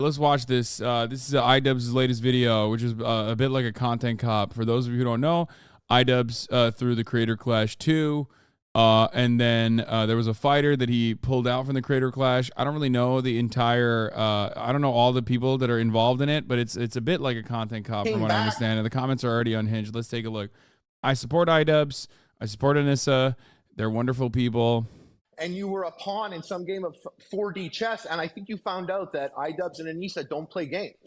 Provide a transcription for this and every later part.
Let's watch this. This is iDubbbz's latest video, which is a bit like a content cop. For those of you who don't know, iDubbbz threw the Creator Clash 2, and then there was a fighter that he pulled out from the Creator Clash. I don't really know the entire, I don't know all the people that are involved in it, but it's a bit like a content cop from what I understand. And the comments are already unhinged. Let's take a look. I support iDubbbz. I support Anissa. They're wonderful people. And you were a pawn in some game of 4D chess, and I think you found out that iDubbbz and Anissa don't play games.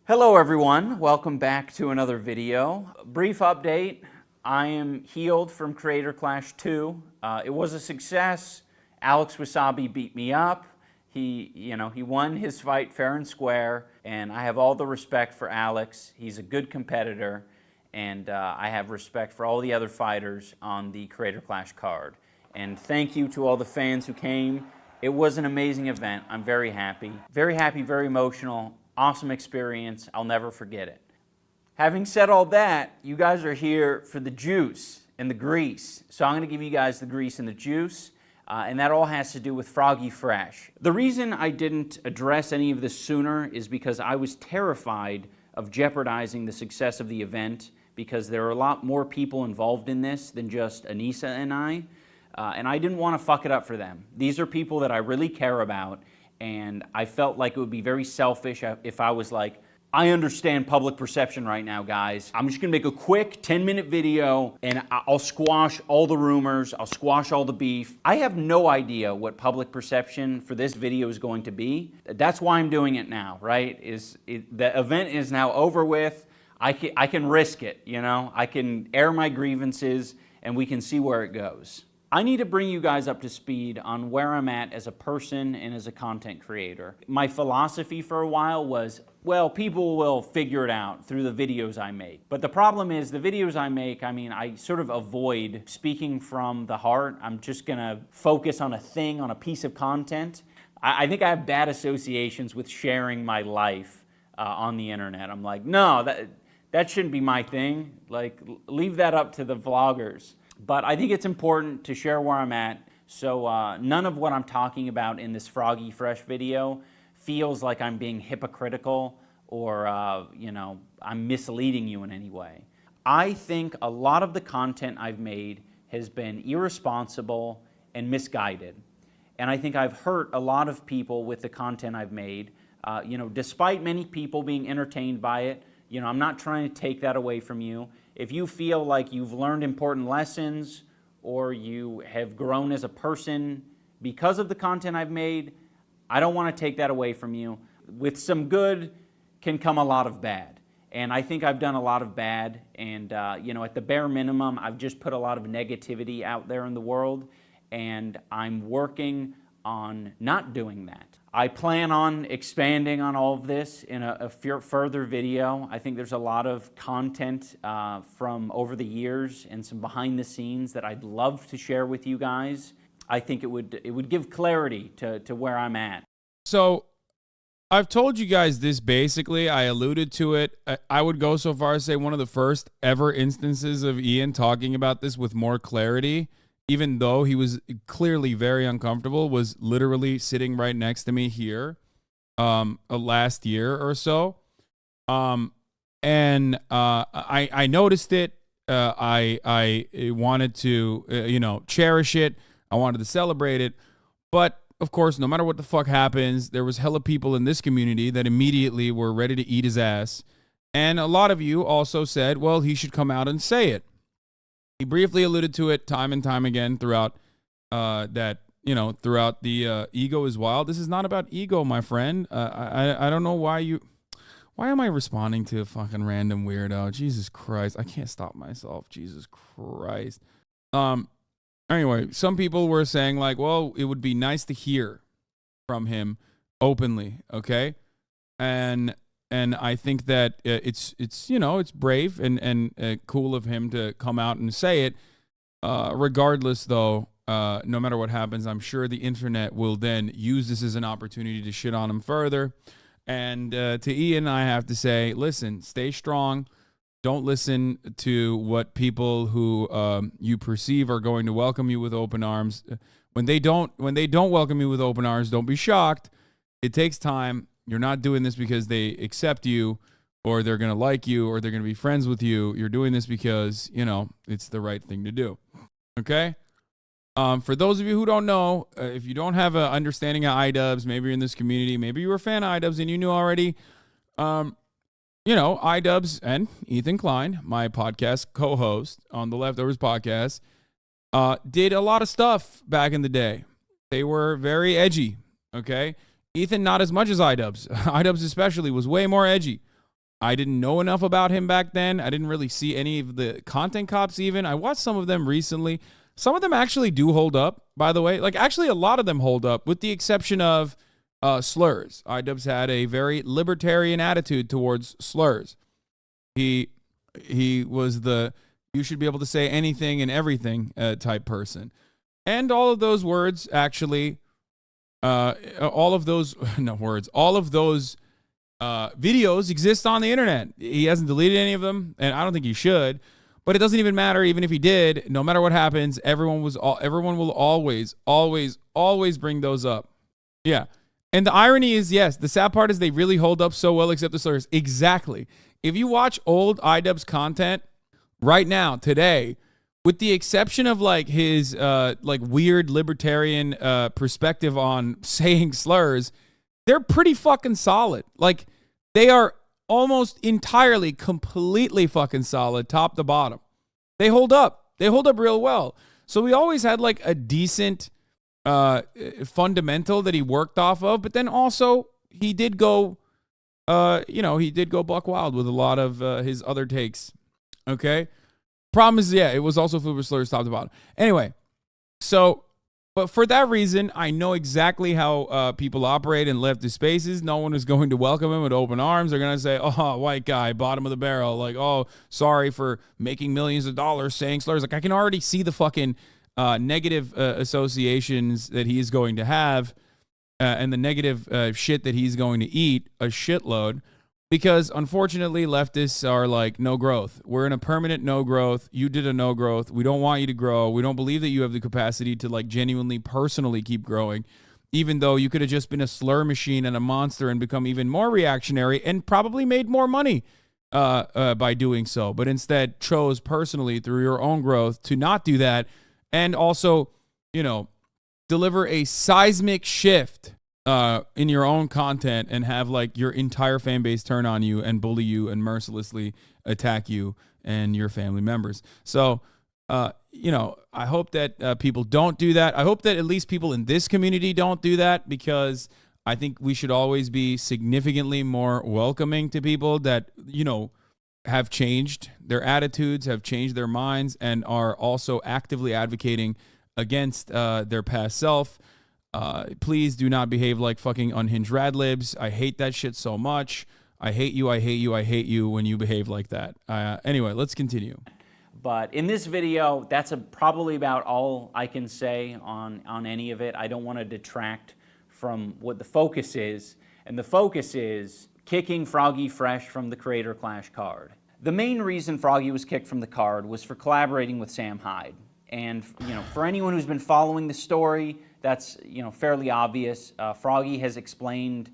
Hello everyone, welcome back to another video. Brief update, I am healed from Creator Clash 2. It was a success. Alex Wasabi beat me up. He won his fight fair and square, and I have all the respect for Alex. He's a good competitor, and I have respect for all the other fighters on the Creator Clash card. And thank you to all the fans who came. It was an amazing event. I'm very happy. Very happy, very emotional. Awesome experience. I'll never forget it. Having said all that, you guys are here for the juice and the grease. So I'm going to give you guys the grease and the juice. And that all has to do with Froggy Fresh. The reason I didn't address any of this sooner is because I was terrified of jeopardizing the success of the event, because there are a lot more people involved in this than just Anissa and I. And I didn't want to fuck it up for them. These are people that I really care about, and I felt like it would be very selfish if I was like, I understand public perception right now, guys. I'm just gonna make a quick 10-minute video, and I'll squash all the rumors, I'll squash all the beef. I have no idea what public perception for this video is going to be. That's why I'm doing it now, right? The event is now over with. I can risk it, you know? I can air my grievances, and we can see where it goes. I need to bring you guys up to speed on where I'm at as a person and as a content creator. My philosophy for a while was, well, people will figure it out through the videos I make. But the problem is the videos I make, I sort of avoid speaking from the heart. I'm just gonna focus on a thing, on a piece of content. I think I have bad associations with sharing my life on the internet. I'm like, no, that shouldn't be my thing. Like, leave that up to the vloggers. But I think it's important to share where I'm at, so none of what I'm talking about in this Froggy Fresh video feels like I'm being hypocritical or, I'm misleading you in any way. I think a lot of the content I've made has been irresponsible and misguided. And I think I've hurt a lot of people with the content I've made. Despite many people being entertained by it, I'm not trying to take that away from you. If you feel like you've learned important lessons or you have grown as a person because of the content I've made, I don't want to take that away from you. With some good can come a lot of bad. And I think I've done a lot of bad. And, at the bare minimum, I've just put a lot of negativity out there in the world. And I'm working on not doing that. I plan on expanding on all of this in a further video. I think there's a lot of content from over the years and some behind the scenes that I'd love to share with you guys. I think it would give clarity to where I'm at. So I've told you guys this basically. I alluded to it. I would go so far as to say one of the first ever instances of Ian talking about this with more clarity, even though he was clearly very uncomfortable, was literally sitting right next to me here last year or so. I noticed it. I wanted to, cherish it. I wanted to celebrate it. But, of course, no matter what the fuck happens, there was hella people in this community that immediately were ready to eat his ass. And a lot of you also said, well, he should come out and say it. He briefly alluded to it time and time again throughout throughout the ego is wild. This is not about ego, my friend. I don't know why am I responding to a fucking random weirdo? Jesus Christ. I can't stop myself. Jesus Christ. Anyway, some people were saying like, well, it would be nice to hear from him openly. Okay. And I think that it's brave and cool of him to come out and say it. Regardless, though, no matter what happens, I'm sure the internet will then use this as an opportunity to shit on him further. And to Ian, I have to say, listen, stay strong. Don't listen to what people who you perceive are going to welcome you with open arms. When they don't welcome you with open arms, don't be shocked. It takes time. You're not doing this because they accept you or they're going to like you or they're going to be friends with you. You're doing this because, you know, it's the right thing to do. Okay? For those of you who don't know, if you don't have an understanding of iDubbbz, maybe you're in this community, maybe you were a fan of iDubbbz and you knew already, you know, iDubbbz and Ethan Klein, my podcast co-host on the Leftovers podcast, did a lot of stuff back in the day. They were very edgy, okay? Ethan, not as much as iDubbbz. iDubbbz especially was way more edgy. I didn't know enough about him back then. I didn't really see any of the content cops even. I watched some of them recently. Some of them actually do hold up, by the way. Like, actually, a lot of them hold up, with the exception of slurs. iDubbbz had a very libertarian attitude towards slurs. He was the you should be able to say anything and everything type person. And all of those words actually, all of those videos exist on the internet. He hasn't deleted any of them, and I don't think he should. But it doesn't even matter. Even if he did, no matter what happens, everyone will always bring those up. Yeah. And the irony is, yes, the sad part is they really hold up so well, except the slurs. Exactly. If you watch old iDubbbz content right now, today, with the exception of like his like weird libertarian perspective on saying slurs, they're pretty fucking solid. Like, they are almost entirely, completely fucking solid, top to bottom. They hold up. They hold up real well. So we always had like a decent fundamental that he worked off of, but then also he did go, he did go buck wild with a lot of his other takes. Okay. Problem is, yeah, it was also filled with slurs top to bottom. Anyway, so, but for that reason, I know exactly how people operate in leftist spaces. No one is going to welcome him with open arms. They're going to say, oh, white guy, bottom of the barrel. Like, oh, sorry for making millions of dollars saying slurs. Like, I can already see the fucking negative associations that he's going to have and the negative shit that he's going to eat a shitload. Because, unfortunately, leftists are like, no growth. We're in a permanent no growth. You did a no growth. We don't want you to grow. We don't believe that you have the capacity to, like, genuinely, personally keep growing, even though you could have just been a slur machine and a monster and become even more reactionary and probably made more money by doing so. But instead chose personally through your own growth to not do that and also, you know, deliver a seismic shift in your own content and have like your entire fan base turn on you and bully you and mercilessly attack you and your family members. So, I hope that people don't do that. I hope that at least people in this community don't do that, because I think we should always be significantly more welcoming to people that, have changed their attitudes, have changed their minds, and are also actively advocating against their past self. Please do not behave like fucking unhinged radlibs. I hate that shit so much. I hate you, I hate you, I hate you when you behave like that. Anyway, let's continue. But in this video, that's probably about all I can say on any of it. I don't want to detract from what the focus is. And the focus is kicking Froggy Fresh from the Creator Clash card. The main reason Froggy was kicked from the card was for collaborating with Sam Hyde. And for anyone who's been following the story, that's fairly obvious. Froggy has explained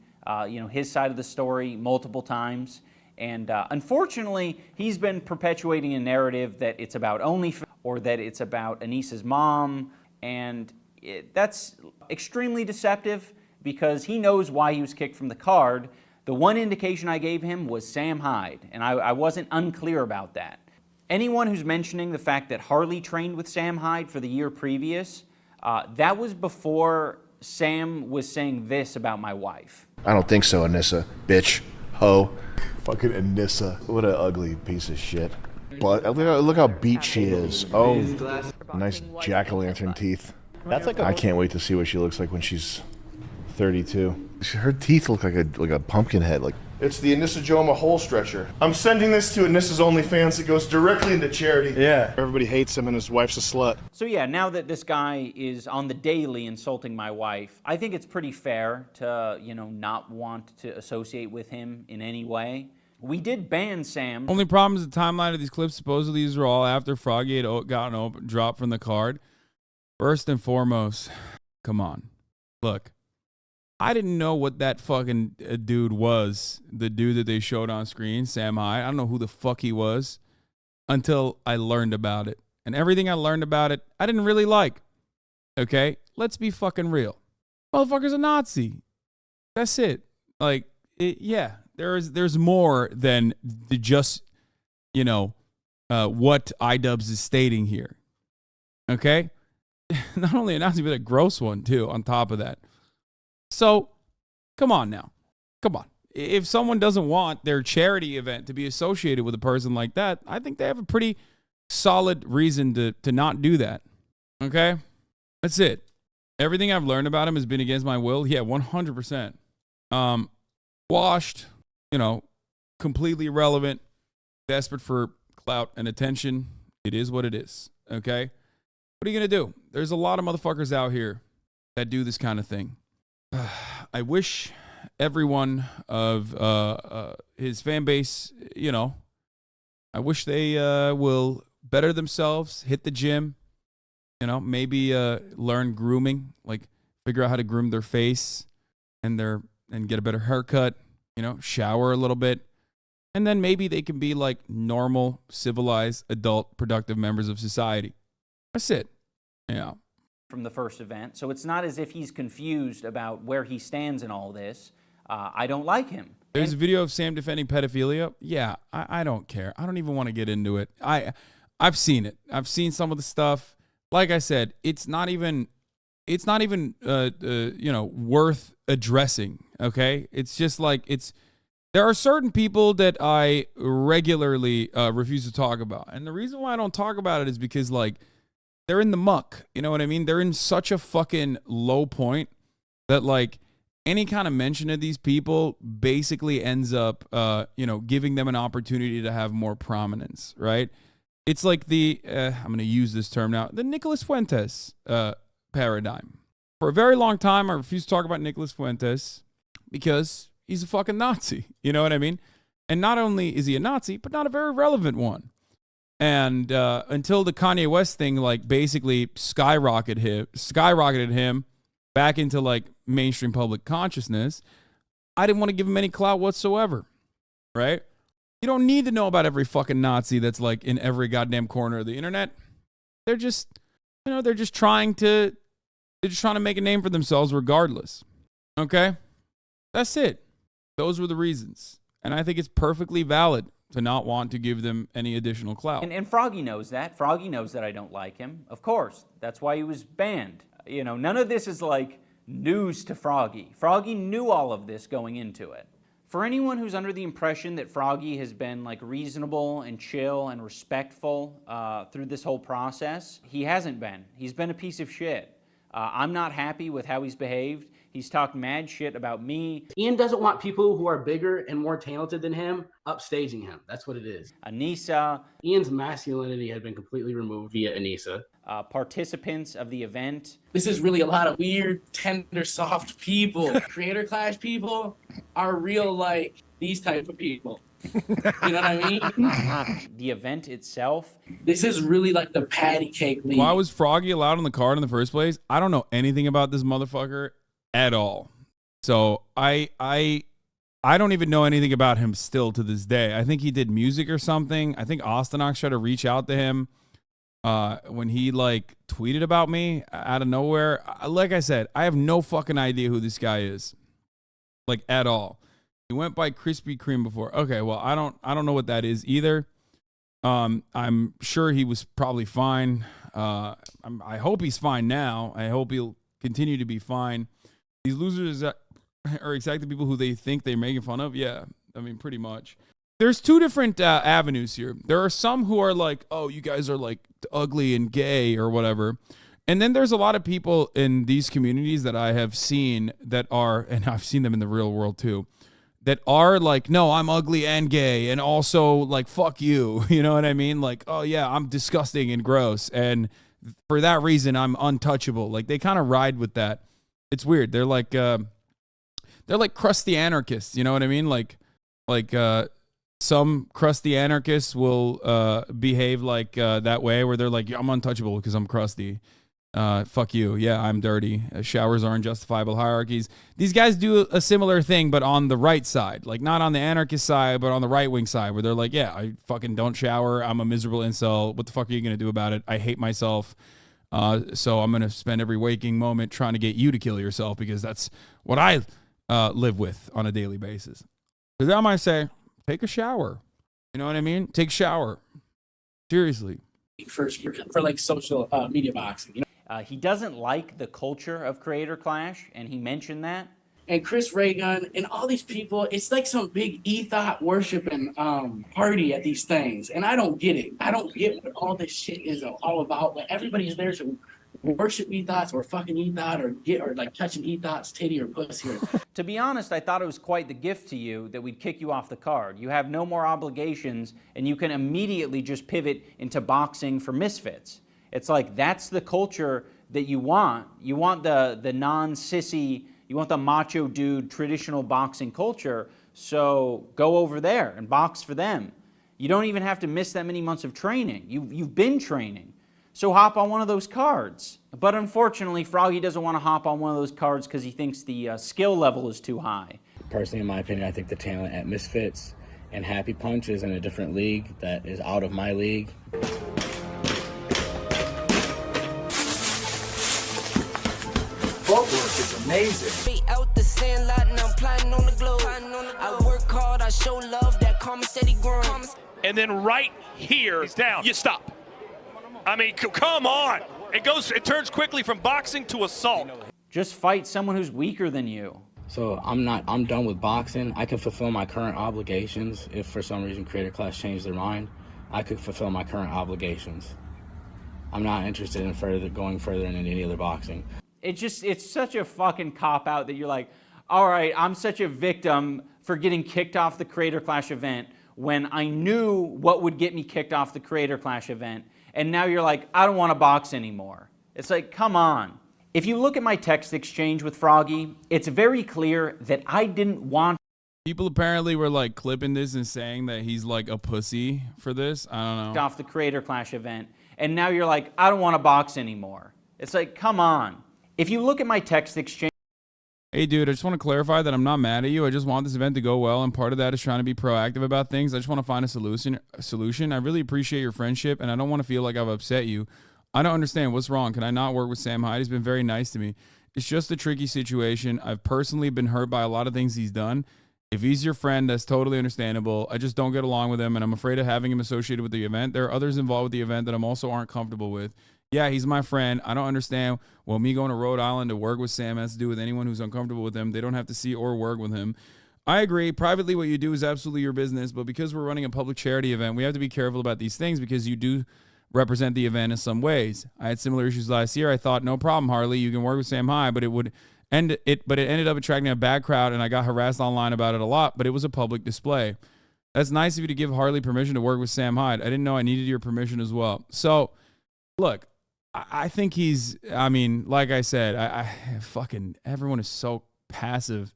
his side of the story multiple times, and unfortunately, he's been perpetuating a narrative that it's about OnlyFans or that it's about Anissa's mom, and that's extremely deceptive because he knows why he was kicked from the card. The one indication I gave him was Sam Hyde, and I wasn't unclear about that. Anyone who's mentioning the fact that Harley trained with Sam Hyde for the year previous, that was before Sam was saying this about my wife. I don't think so, Anissa. Bitch. Ho. Fucking Anissa. What an ugly piece of shit. But look how beat she is. Oh, nice jack-o'-lantern teeth. That's like I can't wait to see what she looks like when she's 32. Her teeth look like a pumpkin head. Like, it's the Anissa Joma hole stretcher. I'm sending this to Anissa's OnlyFans. It goes directly into charity. Yeah. Everybody hates him and his wife's a slut. So yeah, now that this guy is on the daily insulting my wife, I think it's pretty fair to, not want to associate with him in any way. We did ban Sam. Only problem is the timeline of these clips. Supposedly these are all after Froggy had gotten dropped from the card. First and foremost, come on. Look, I didn't know what that fucking dude was. The dude that they showed on screen, Sam Hyde. I don't know who the fuck he was until I learned about it. And everything I learned about it, I didn't really like. Okay? Let's be fucking real. Motherfucker's a Nazi. That's it. Like, yeah, there's more than the just, you know, what iDubbbz is stating here. Okay? Not only a Nazi, but a gross one, too, on top of that. So, come on now. Come on. If someone doesn't want their charity event to be associated with a person like that, I think they have a pretty solid reason to not do that. Okay? That's it. Everything I've learned about him has been against my will. Yeah, 100%. Washed, you know, completely irrelevant, desperate for clout and attention. It is what it is. Okay? What are you going to do? There's a lot of motherfuckers out here that do this kind of thing. I wish everyone of his fan base, you know, I wish they will better themselves, hit the gym, you know, maybe learn grooming, like figure out how to groom their face and get a better haircut, you know, shower a little bit. And then maybe they can be like normal, civilized, adult, productive members of society. That's it. Yeah. From the first event. So it's not as if he's confused about where he stands in all this. I don't like him. There's a video of Sam defending pedophilia. Yeah, I don't care. I don't even want to get into it. I've seen it. I've seen some of the stuff. Like I said, it's not even you know, worth addressing. Okay, it's just like there are certain people that I regularly refuse to talk about, and the reason why I don't talk about it is because like they're in the muck. You know what I mean? They're in such a fucking low point that like any kind of mention of these people basically ends up, you know, giving them an opportunity to have more prominence, right? It's like the, I'm going to use this term now, the Nicolas Fuentes paradigm. For a very long time, I refused to talk about Nicolas Fuentes because he's a fucking Nazi. You know what I mean? And not only is he a Nazi, but not a very relevant one. And until the Kanye West thing, like basically skyrocketed him back into like mainstream public consciousness, I didn't want to give him any clout whatsoever, right? You don't need to know about every fucking Nazi that's like in every goddamn corner of the internet. They're just, you know, they're just trying to make a name for themselves regardless. Okay? That's it. Those were the reasons. And I think it's perfectly valid to not want to give them any additional clout. And Froggy knows that. Froggy knows that I don't like him. Of course. That's why he was banned. You know, none of this is like news to Froggy. Froggy knew all of this going into it. For anyone who's under the impression that Froggy has been like reasonable and chill and respectful through this whole process, he hasn't been. He's been a piece of shit. I'm not happy with how he's behaved. He's talked mad shit about me. Ian doesn't want people who are bigger and more talented than him upstaging him. That's what it is. Anissa. Ian's masculinity had been completely removed via Anissa. Participants of the event. This is really a lot of weird, tender, soft people. Creator Clash people are real like these type of people. You know what I mean? The event itself. This is really like the patty cake league. Why was Froggy allowed on the card in the first place? I don't know anything about this motherfucker at all. So I don't even know anything about him still to this day. I think he did music or something. I think Ostenox tried to reach out to him when he like tweeted about me out of nowhere. Like I said, I have no fucking idea who this guy is, like at all. He went by Krispy Kreme before. Okay, well I don't know what that is either. I'm sure he was probably fine. I hope he's fine now. I hope he'll continue to be fine. These losers are exactly people who they think they're making fun of. Yeah, I mean, pretty much. There's two different avenues here. There are some who are like, oh, you guys are like ugly and gay or whatever. And then there's a lot of people in these communities that I have seen that are, and I've seen them in the real world too, that are like, no, I'm ugly and gay and also like, fuck you. You know what I mean? Like, oh yeah, I'm disgusting and gross. And for that reason, I'm untouchable. Like they kind of ride with that. It's weird. They're like crusty anarchists. You know what I mean? Like some crusty anarchists will behave like that way where they're like, yeah, I'm untouchable because I'm crusty. Fuck you. Yeah, I'm dirty. Showers are unjustifiable hierarchies. These guys do a similar thing, but on the right side. Like, not on the anarchist side, but on the right-wing side, where they're like, yeah, I fucking don't shower. I'm a miserable incel. What the fuck are you going to do about it? I hate myself. So I'm going to spend every waking moment trying to get you to kill yourself because that's what I live with on a daily basis. So then I might say, take a shower. You know what I mean? Take a shower. Seriously. For like social media boxing, you know? He doesn't like the culture of Creator Clash, and he mentioned that. And Chris Raygun and all these people, it's like some big ethos worshiping party at these things. And I don't get it. I don't get what all this shit is all about. Like, everybody's there to worship ethos or fucking ethos or like touching ethos, titty or pussy. To be honest, I thought it was quite the gift to you that we'd kick you off the card. You have no more obligations, and you can immediately just pivot into boxing for misfits. It's like, that's the culture that you want. You want the non-sissy, you want the macho dude traditional boxing culture, so go over there and box for them. You don't even have to miss that many months of training. You've been training. So hop on one of those cards. But unfortunately, Froggy doesn't want to hop on one of those cards because he thinks the skill level is too high. Personally, in my opinion, I think the talent at Misfits and Happy Punch is in a different league that is out of my league. Footwork is amazing. Out the sand lot and I'm plotting on the globe. I work hard, I show love, that karma steady growing. And then right here, he's down. You stop. I mean, come on. It turns quickly from boxing to assault. Just fight someone who's weaker than you. So I'm done with boxing. I can fulfill my current obligations. If for some reason Creator Clash changed their mind, I could fulfill my current obligations. I'm not interested in going further in any other boxing. It's such a fucking cop-out that you're like, all right, I'm such a victim for getting kicked off the Creator Clash event when I knew what would get me kicked off the Creator Clash event. And now you're like, I don't want to box anymore. It's like, come on. If you look at my text exchange with Froggy, it's very clear that I didn't want. People apparently were like clipping this and saying that he's like a pussy for this. I don't know. Off the Creator Clash event. And now you're like, I don't want to box anymore. It's like, come on. If you look at my text exchange. Hey, dude, I just want to clarify that I'm not mad at you. I just want this event to go well, and part of that is trying to be proactive about things. I just want to find a solution. I really appreciate your friendship, and I don't want to feel like I've upset you. I don't understand. What's wrong? Can I not work with Sam Hyde? He's been very nice to me. It's just a tricky situation. I've personally been hurt by a lot of things he's done. If he's your friend, that's totally understandable. I just don't get along with him, and I'm afraid of having him associated with the event. There are others involved with the event that I'm also aren't comfortable with. Yeah, he's my friend. I don't understand what me going to Rhode Island to work with Sam has to do with anyone who's uncomfortable with him. They don't have to see or work with him. I agree. Privately, what you do is absolutely your business, but because we're running a public charity event, we have to be careful about these things because you do represent the event in some ways. I had similar issues last year. I thought, no problem, Harley. You can work with Sam Hyde, but it ended up attracting a bad crowd, and I got harassed online about it a lot, but it was a public display. That's nice of you to give Harley permission to work with Sam Hyde. I didn't know I needed your permission as well. So, look, I think like I said, I fucking, everyone is so passive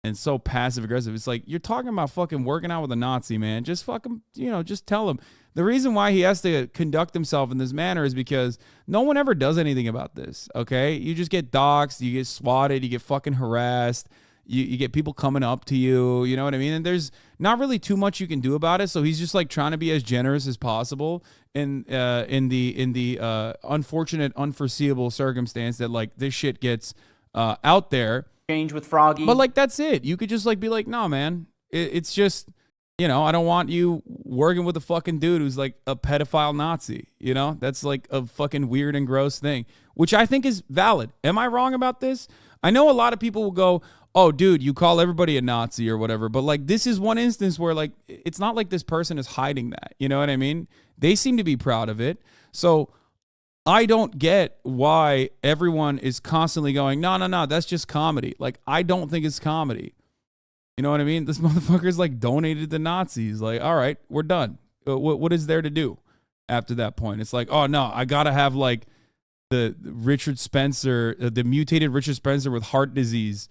and so passive aggressive. It's like, you're talking about fucking working out with a Nazi, man. Just fucking, just tell him. The reason why he has to conduct himself in this manner is because no one ever does anything about this, okay? You just get doxxed, you get swatted, you get fucking harassed, you get people coming up to you, you know what I mean? And there's not really too much you can do about it, so he's just like trying to be as generous as possible in the unfortunate, unforeseeable circumstance that like this shit gets out there. Change with Froggy. But like, that's it. You could just like be like, no, man, it's just, I don't want you working with a fucking dude who's like a pedophile Nazi, that's like a fucking weird and gross thing, which I think is valid. Am I wrong about this? I know a lot of people will go, oh, dude, you call everybody a Nazi or whatever. But like, this is one instance where like, it's not like this person is hiding that. You know what I mean? They seem to be proud of it. So I don't get why everyone is constantly going, no, that's just comedy. Like, I don't think it's comedy. You know what I mean? This motherfucker's like donated to Nazis. Like, all right, we're done. What is there to do after that point? It's like, oh no, I gotta have like the Richard Spencer, the mutated Richard Spencer with heart disease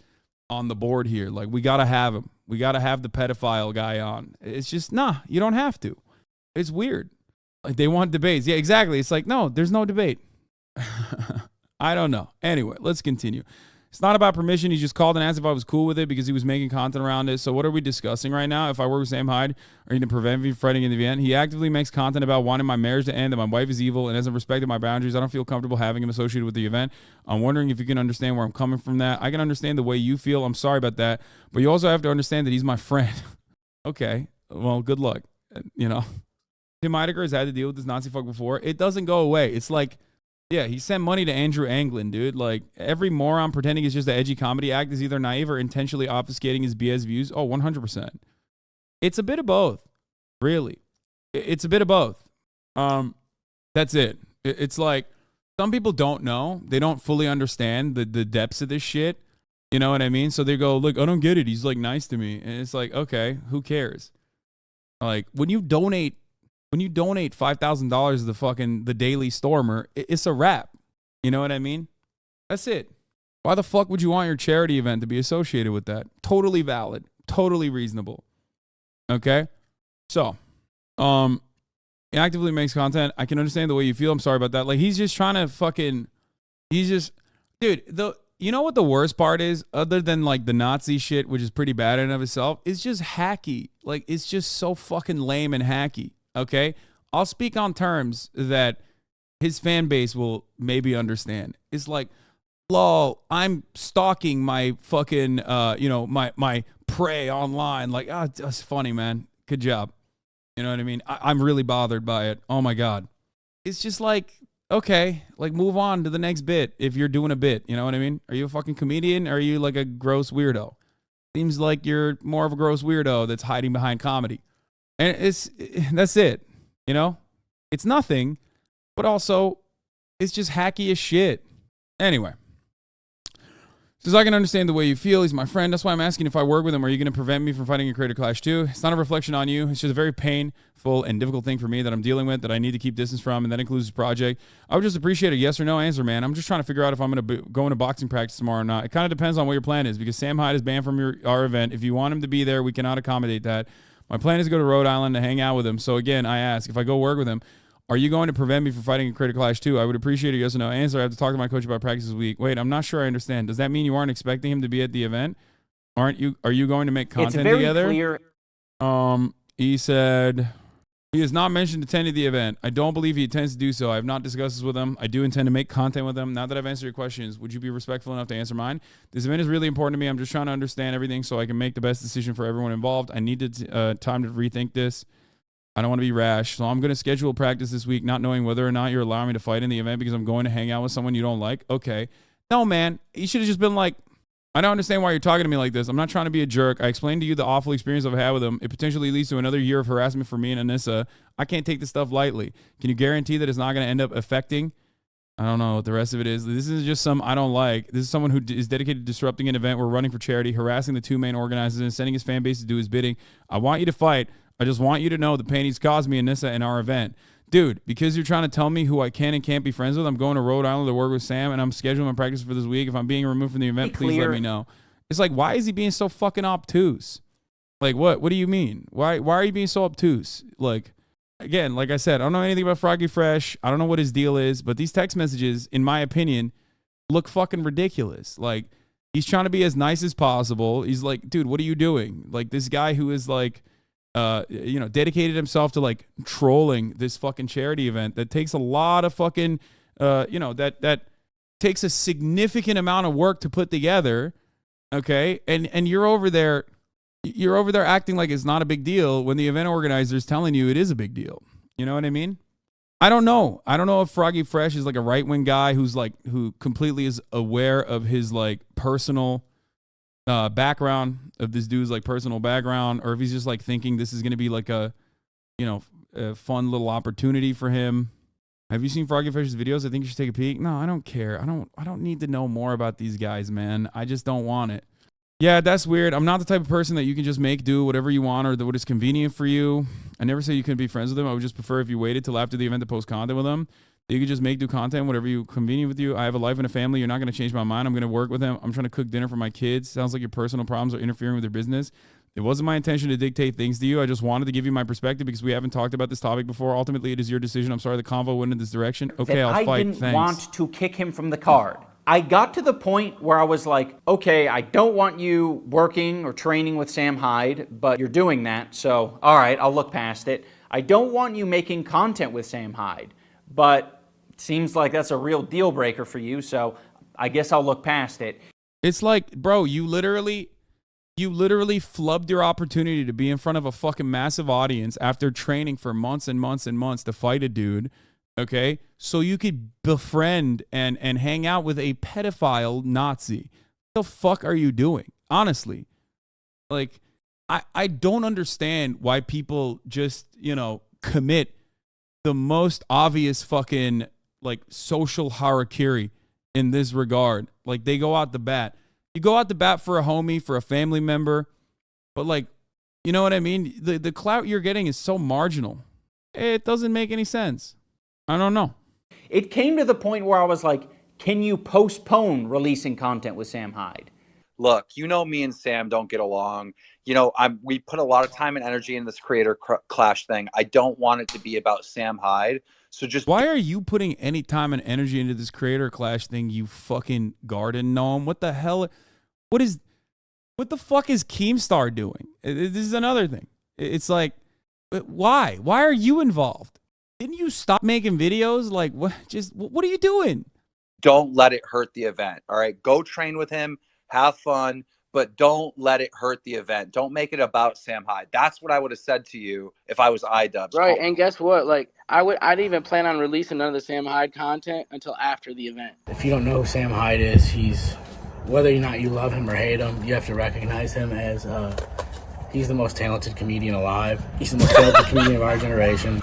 on the board here. Like, we gotta have him. We gotta have the pedophile guy on. It's just, nah, you don't have to. It's weird. Like, they want debates. Yeah, exactly. It's like, no, there's no debate. I don't know. Anyway, let's continue. It's not about permission. He just called and asked if I was cool with it because he was making content around it. So what are we discussing right now? If I work with Sam Hyde, are you going to prevent me from fighting in the event? He actively makes content about wanting my marriage to end, that my wife is evil and hasn't respected my boundaries. I don't feel comfortable having him associated with the event. I'm wondering if you can understand where I'm coming from that. I can understand the way you feel. I'm sorry about that. But you also have to understand that he's my friend. Okay. Well, good luck. You know, Tim Heidecker has had to deal with this Nazi fuck before. It doesn't go away. It's like, yeah, he sent money to Andrew Anglin, dude. Like, every moron pretending it's just an edgy comedy act is either naive or intentionally obfuscating his BS views. Oh, 100%. It's a bit of both, really. It's a bit of both. That's it. It's like, some people don't know. They don't fully understand the depths of this shit. You know what I mean? So they go, look, I don't get it. He's, like, nice to me. And it's like, okay, who cares? Like, when you donate $5,000 to the Daily Stormer, it's a wrap. You know what I mean? That's it. Why the fuck would you want your charity event to be associated with that? Totally valid. Totally reasonable. Okay? So, he actively makes content. I can understand the way you feel. I'm sorry about that. Like, he's just trying to dude, you know what the worst part is? Other than, like, the Nazi shit, which is pretty bad in and of itself, it's just hacky. Like, it's just so fucking lame and hacky. Okay, I'll speak on terms that his fan base will maybe understand. It's like, lol, I'm stalking my fucking, my prey online. Like, that's funny, man. Good job. You know what I mean? I'm really bothered by it. Oh my God. It's just like, okay, like, move on to the next bit if you're doing a bit. You know what I mean? Are you a fucking comedian? Or are you like a gross weirdo? Seems like you're more of a gross weirdo that's hiding behind comedy. And that's it, you know? It's nothing, but also it's just hacky as shit. Anyway. Says, I can understand the way you feel. He's my friend. That's why I'm asking if I work with him, are you going to prevent me from fighting in Creator Clash 2? It's not a reflection on you. It's just a very painful and difficult thing for me that I'm dealing with, that I need to keep distance from, and that includes his project. I would just appreciate a yes or no answer, man. I'm just trying to figure out if I'm going to go into boxing practice tomorrow or not. It kind of depends on what your plan is, because Sam Hyde is banned from our event. If you want him to be there, we cannot accommodate that. My plan is to go to Rhode Island to hang out with him. So again, I ask, if I go work with him, are you going to prevent me from fighting in Creator Clash 2? I would appreciate a yes or no answer. I have to talk to my coach about practice this week. Wait, I'm not sure I understand. Does that mean you aren't expecting him to be at the event? Are you going to make content together? Clear. He said he has not mentioned attending the event. I don't believe he intends to do so. I have not discussed this with him. I do intend to make content with him. Now that I've answered your questions, would you be respectful enough to answer mine? This event is really important to me. I'm just trying to understand everything so I can make the best decision for everyone involved. I need time to rethink this. I don't want to be rash, so I'm going to schedule practice this week, not knowing whether or not you're allowing me to fight in the event because I'm going to hang out with someone you don't like. Okay. No, man. You should have just been like, I don't understand why you're talking to me like this. I'm not trying to be a jerk. I explained to you the awful experience I've had with him. It potentially leads to another year of harassment for me and Anissa. I can't take this stuff lightly. Can you guarantee that it's not going to end up affecting? I don't know what the rest of it is. This is just some I don't like. This is someone who is dedicated to disrupting an event. We're running for charity, harassing the two main organizers, and sending his fan base to do his bidding. I want you to fight. I just want you to know the pain he's caused me and Nissa in our event. Dude, because you're trying to tell me who I can and can't be friends with, I'm going to Rhode Island to work with Sam, and I'm scheduling my practice for this week. If I'm being removed from the event, please let me know. It's like, why is he being so fucking obtuse? Like, what? What do you mean? Why are you being so obtuse? Like, again, like I said, I don't know anything about Froggy Fresh. I don't know what his deal is, but these text messages, in my opinion, look fucking ridiculous. Like, he's trying to be as nice as possible. He's like, dude, what are you doing? Like, this guy who is like, dedicated himself to like trolling this fucking charity event that takes a lot of fucking, that takes a significant amount of work to put together. Okay. And you're over there acting like it's not a big deal when the event organizer is telling you it is a big deal. You know what I mean? I don't know if Froggy Fresh is like a right-wing guy who completely is aware of his like personal background, of this dude's like personal background, or if he's just like thinking this is going to be like a fun little opportunity for him. Have you seen Froggy Fresh's videos? I think you should take a peek. No, I don't care. I don't need to know more about these guys, man. I just don't want it. Yeah, that's weird. I'm not the type of person that you can just make do whatever you want or what is convenient for you. I never say you couldn't be friends with them. I would just prefer if you waited till after the event to post content with them. You could just do content, whatever you convenient with you. I have a life and a family. You're not going to change my mind. I'm going to work with him. I'm trying to cook dinner for my kids. Sounds like your personal problems are interfering with their business. It wasn't my intention to dictate things to you. I just wanted to give you my perspective because we haven't talked about this topic before. Ultimately, it is your decision. I'm sorry the convo went in this direction. Okay, I'll fight. I didn't Thanks. want to kick him from the card. I got to the point where I was like, okay, I don't want you working or training with Sam Hyde, but you're doing that, so all right, I'll look past it. I don't want you making content with Sam Hyde, but it seems like that's a real deal breaker for you, so I guess I'll look past it. It's like, bro, you literally flubbed your opportunity to be in front of a fucking massive audience after training for months and months and months to fight a dude, okay? So you could befriend and hang out with a pedophile Nazi. What the fuck are you doing? Honestly. Like, I don't understand why people just, you know, commit the most obvious fucking, like, social harakiri in this regard. Like, they go out the bat. You go out the bat for a homie, for a family member, but, like, you know what I mean? The clout you're getting is so marginal. It doesn't make any sense. I don't know. It came to the point where I was like, can you postpone releasing content with Sam Hyde? Look, you know me and Sam don't get along. You know, we put a lot of time and energy in this creator clash thing. I don't want it to be about Sam Hyde. So just... Why are you putting any time and energy into this creator clash thing, you fucking garden gnome? What the hell? What the fuck is Keemstar doing? This is another thing. It's like, why? Why are you involved? Didn't you stop making videos? Like, what are you doing? Don't let it hurt the event, all right? Go train with him, have fun, but don't let it hurt the event. Don't make it about Sam Hyde. That's what I would have said to you if I was iDubbbz. Right, and guess what? Like, I didn't even plan on releasing none of the Sam Hyde content until after the event. If you don't know who Sam Hyde is, he's, whether or not you love him or hate him, you have to recognize him as, he's the most talented comedian alive. He's the most talented comedian of our generation.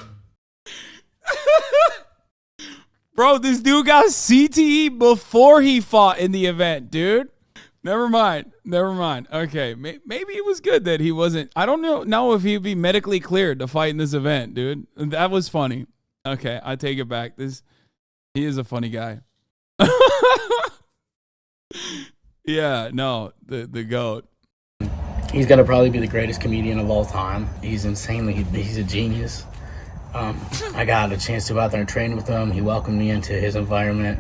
Bro, this dude got CTE before he fought in the event, dude. Never mind. Okay, maybe it was good that he wasn't. I don't know if he'd be medically cleared to fight in this event, dude. That was funny. Okay, I take it back. He is a funny guy. Yeah, no, the GOAT. He's gonna probably be the greatest comedian of all time. He's he's a genius. I got a chance to go out there and train with him. He welcomed me into his environment.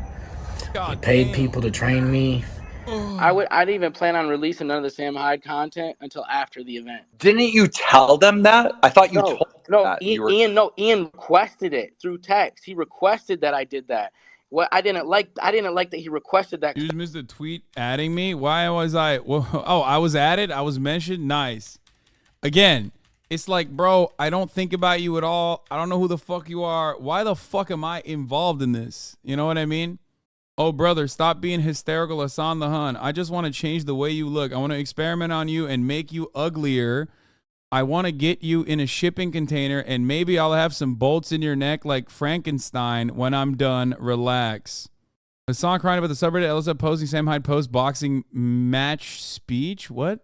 He paid people to train me. I didn't even plan on releasing none of the Sam Hyde content until after the event. Didn't you tell them that? I thought you told them that. Ian requested it through text. He requested that I did that. What I didn't like that he requested that. You just missed a tweet adding me. Why was I? Well, oh, I was added. I was mentioned. Nice. Again, it's like, bro, I don't think about you at all. I don't know who the fuck you are. Why the fuck am I involved in this? You know what I mean? Oh, brother, stop being hysterical, Hasan the Hun. I just want to change the way you look. I want to experiment on you and make you uglier. I want to get you in a shipping container, and maybe I'll have some bolts in your neck like Frankenstein when I'm done. Relax. Hasan crying about the subreddit. Elsa posting Sam Hyde post boxing match speech. What?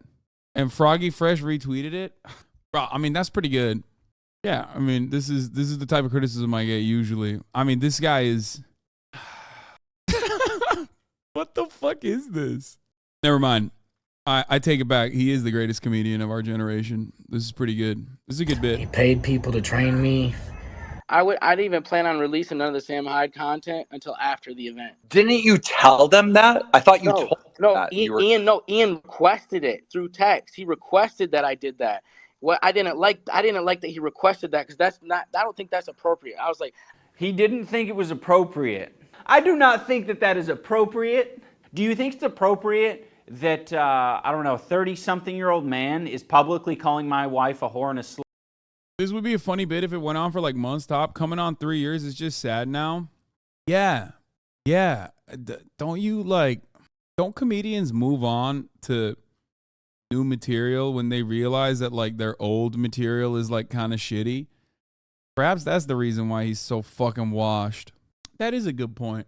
And Froggy Fresh retweeted it. Bro, I mean, that's pretty good. Yeah, I mean, this is the type of criticism I get usually. I mean, this guy is... What the fuck is this? Never mind. I take it back. He is the greatest comedian of our generation. This is pretty good. This is a good bit. He paid people to train me. I didn't even plan on releasing none of the Sam Hyde content until after the event. Didn't you tell them that? I thought you told them that. Ian requested it through text. He requested that I did that. What I didn't like that he requested that because I don't think that's appropriate. I was like, he didn't think it was appropriate. I do not think that is appropriate. Do you think it's appropriate that, I don't know, 30-something-year-old man is publicly calling my wife a whore and a slut? This would be a funny bit if it went on for like months top. Coming on 3 years is just sad now. Yeah. Don't comedians move on to new material when they realize that like their old material is like kind of shitty? Perhaps that's the reason why he's so fucking washed. That is a good point.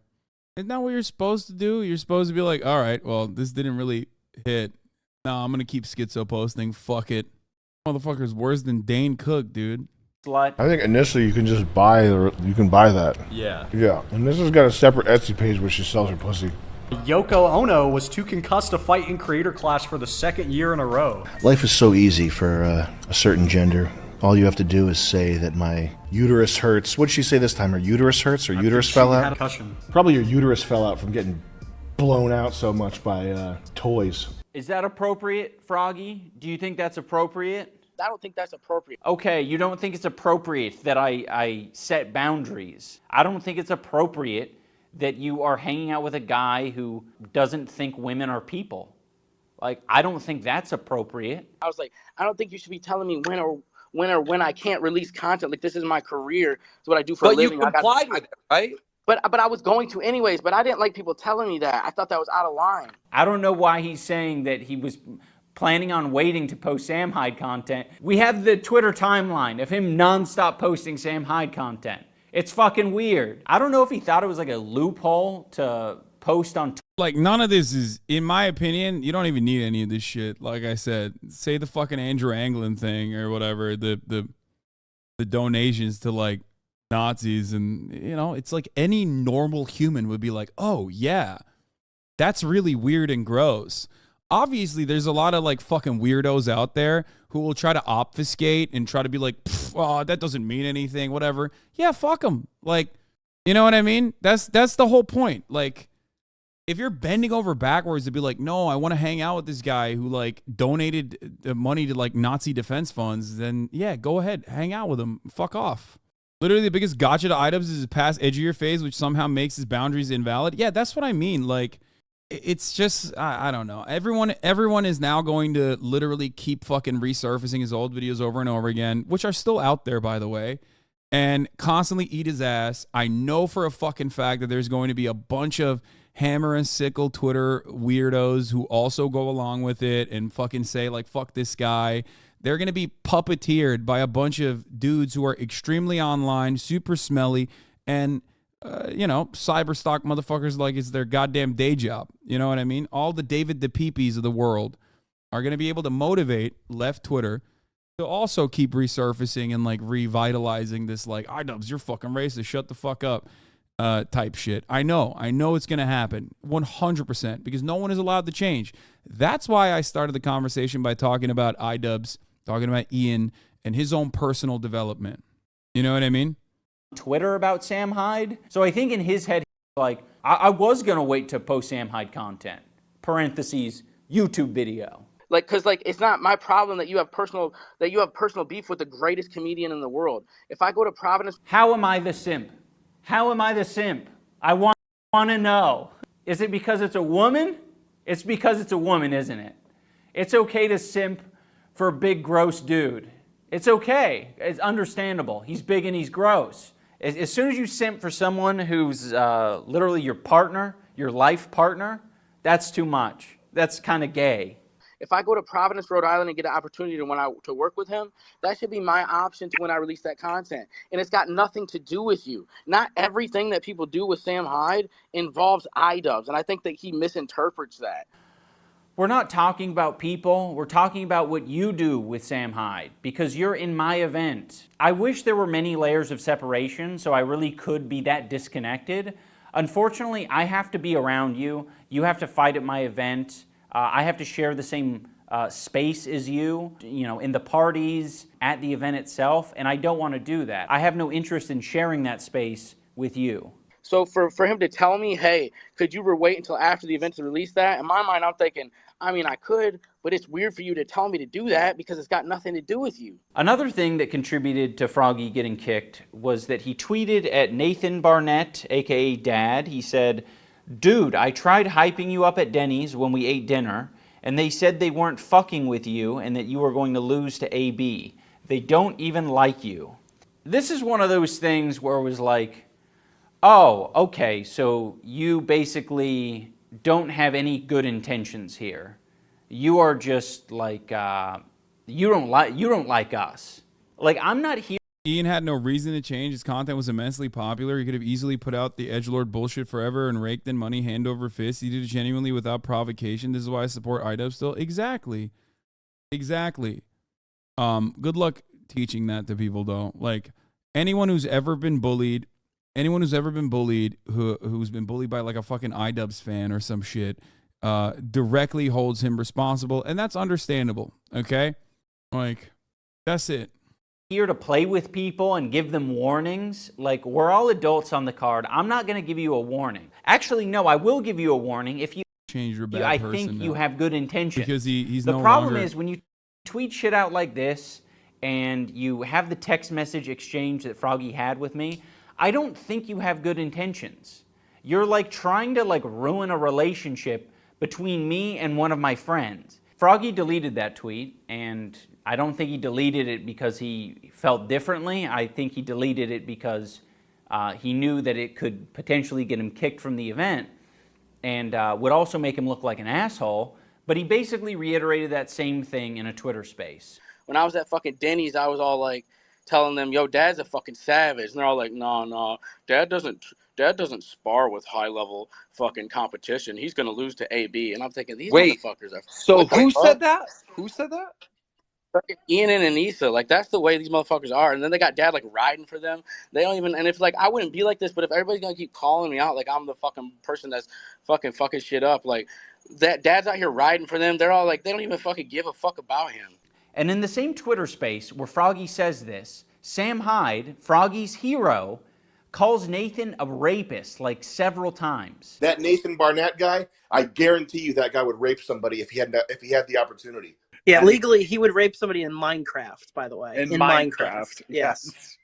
Isn't that what you're supposed to do? You're supposed to be like, all right, well, this didn't really hit. No, I'm going to keep schizo posting. Fuck it. Motherfucker's worse than Dane Cook, dude. I think initially you can just buy that. Yeah. Yeah. And this has got a separate Etsy page where she sells her pussy. Yoko Ono was too concussed to fight in Creator Clash for the 2nd year in a row. Life is so easy for a certain gender. All you have to do is say that my uterus hurts. What'd she say this time? Her uterus hurts? Or uterus fell out? Had a cushion. Probably your uterus fell out from getting blown out so much by toys. Is that appropriate, Froggy? Do you think that's appropriate? I don't think that's appropriate. Okay, you don't think it's appropriate that I set boundaries. I don't think it's appropriate that you are hanging out with a guy who doesn't think women are people. Like, I don't think that's appropriate. I was like, I don't think you should be telling me when I can't release content. Like, this is my career. It's what I do for a living. But you complied with it, right? But I was going to anyways, but I didn't like people telling me that. I thought that was out of line. I don't know why he's saying that he was planning on waiting to post Sam Hyde content. We have the Twitter timeline of him nonstop posting Sam Hyde content. It's fucking weird. I don't know if he thought it was like a loophole to post on. Like, none of this is, in my opinion, you don't even need any of this shit. Like I said, say the fucking Andrew Anglin thing or whatever, the donations to like Nazis, and you know, it's like any normal human would be like, oh yeah, that's really weird and gross. Obviously, there's a lot of like fucking weirdos out there who will try to obfuscate and try to be like, oh, that doesn't mean anything, whatever. Yeah, fuck them. Like, you know what I mean? That's the whole point. Like, if you're bending over backwards to be like, no, I want to hang out with this guy who like donated the money to like Nazi defense funds, then yeah, go ahead, hang out with him. Fuck off. Literally, the biggest gotcha to iDubbbz is his past edgier phase, which somehow makes his boundaries invalid. Yeah, that's what I mean. Like, it's just, I don't know. Everyone is now going to literally keep fucking resurfacing his old videos over and over again, which are still out there, by the way, and constantly eat his ass. I know for a fucking fact that there's going to be a bunch of hammer and sickle Twitter weirdos who also go along with it and fucking say like, fuck this guy. They're going to be puppeteered by a bunch of dudes who are extremely online, super smelly, and you know, cyberstock motherfuckers like it's their goddamn day job. You know what I mean? All the David DePeepes of the world are going to be able to motivate left Twitter to also keep resurfacing and like revitalizing this like, iDubbbz, you're fucking racist, shut the fuck up type shit. I know it's going to happen 100% because no one is allowed to change. That's why I started the conversation by talking about iDubbbz, talking about Ian and his own personal development. You know what I mean? Twitter about Sam Hyde. So I think in his head, like, I was going to wait to post Sam Hyde content, parentheses, YouTube video. Like, cause like, it's not my problem that you have personal beef with the greatest comedian in the world. If I go to Providence. How am I the simp? How am I the simp? I want to know. Is it because it's a woman? It's because it's a woman, isn't it? It's okay to simp for a big, gross dude. It's okay. It's understandable. He's big and he's gross. As soon as you simp for someone who's literally your partner, your life partner, that's too much. That's kind of gay. If I go to Providence, Rhode Island and get an opportunity to work with him, that should be my option to when I release that content. And it's got nothing to do with you. Not everything that people do with Sam Hyde involves iDubbbz. And I think that he misinterprets that. We're not talking about people. We're talking about what you do with Sam Hyde because you're in my event. I wish there were many layers of separation so I really could be that disconnected. Unfortunately, I have to be around you. You have to fight at my event. I have to share the same space as you know, in the parties, at the event itself, and I don't want to do that. I have no interest in sharing that space with you. So for him to tell me, hey, could you wait until after the event to release that? In my mind, I'm thinking, I mean, I could, but it's weird for you to tell me to do that because it's got nothing to do with you. Another thing that contributed to Froggy getting kicked was that he tweeted at Nathan Barnett, aka Dad. He said, dude, I tried hyping you up at Denny's when we ate dinner, and they said they weren't fucking with you and that you were going to lose to AB. They don't even like you. This is one of those things where it was like, oh, okay, so you basically don't have any good intentions here. You are just like, you don't like us. Like, I'm not here. Ian had no reason to change. His content was immensely popular. He could have easily put out the edgelord bullshit forever and raked in money hand over fist. He did it genuinely without provocation. This is why I support iDubbbz still. Exactly. Good luck teaching that to people, though. Like, anyone who's ever been bullied anyone who's ever been bullied, who's been bullied by like a fucking iDubbbz fan or some shit, directly holds him responsible, and that's understandable. Okay, like that's it. Here to play with people and give them warnings. Like, we're all adults on the card. I'm not going to give you a warning. Actually, no, I will give you a warning if you change your bad I person think now. you have good intention. Because he's the no problem longer... is when you tweet shit out like this and you have the text message exchange that Froggy had with me, I don't think you have good intentions. You're like trying to like ruin a relationship between me and one of my friends. Froggy deleted that tweet, and I don't think he deleted it because he felt differently. I think he deleted it because he knew that it could potentially get him kicked from the event and would also make him look like an asshole. But he basically reiterated that same thing in a Twitter space. When I was at fucking Denny's, I was all like telling them, yo, Dad's a fucking savage. And they're all like, no, Dad doesn't spar with high-level fucking competition. He's going to lose to AB. And I'm thinking, these motherfuckers are... So who said that? Who said that? Fucking Ian and Anissa. Like, that's the way these motherfuckers are. And then they got Dad, like, riding for them. They don't even... And if, like, I wouldn't be like this, but if everybody's going to keep calling me out like I'm the fucking person that's fucking shit up, like, that Dad's out here riding for them, they're all like, they don't even fucking give a fuck about him. And in the same Twitter space where Froggy says this, Sam Hyde, Froggy's hero, calls Nathan a rapist like several times. That Nathan Barnett guy, I guarantee you that guy would rape somebody if he had the opportunity. Yeah, legally he would rape somebody in Minecraft, by the way. In Minecraft. Yes.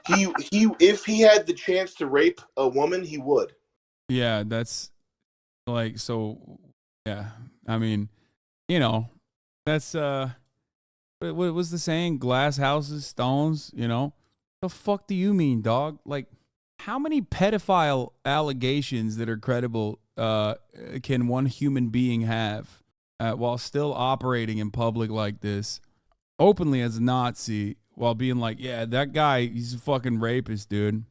If he had the chance to rape a woman, he would. Yeah, that's like, so yeah. I mean, you know, that's what was the saying? Glass houses, stones, you know? The fuck do you mean, dog? Like, how many pedophile allegations that are credible can one human being have while still operating in public like this, openly as a Nazi, while being like, yeah, that guy, he's a fucking rapist, dude.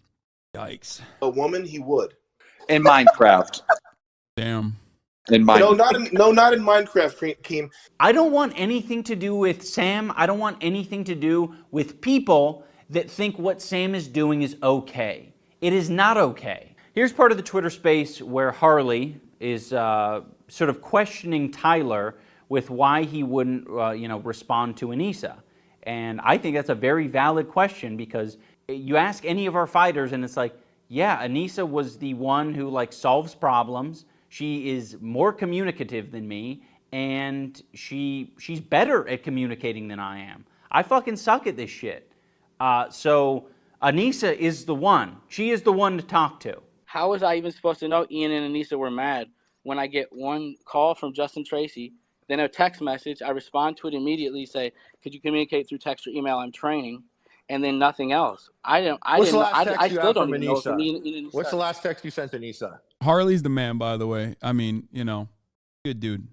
Yikes. A woman, he would. In Minecraft. Damn. In Minecraft. Not in Minecraft, Keem. I don't want anything to do with Sam. I don't want anything to do with people that think what Sam is doing is okay. It is not okay. Here's part of the Twitter space where Harley is sort of questioning Tyler with why he wouldn't, respond to Anissa. And I think that's a very valid question, because you ask any of our fighters and it's like, yeah, Anissa was the one who like solves problems. She is more communicative than me, and she's better at communicating than I am. I fucking suck at this shit. So Anissa is the one. She is the one to talk to. How was I even supposed to know Ian and Anissa were mad when I get one call from Justin Tracy, then a text message, I respond to it immediately, say, could you communicate through text or email? I'm training, and then nothing else. I still don't even know if Anissa. What's the last text you sent to Anissa? Harley's the man, by the way. I mean, good dude.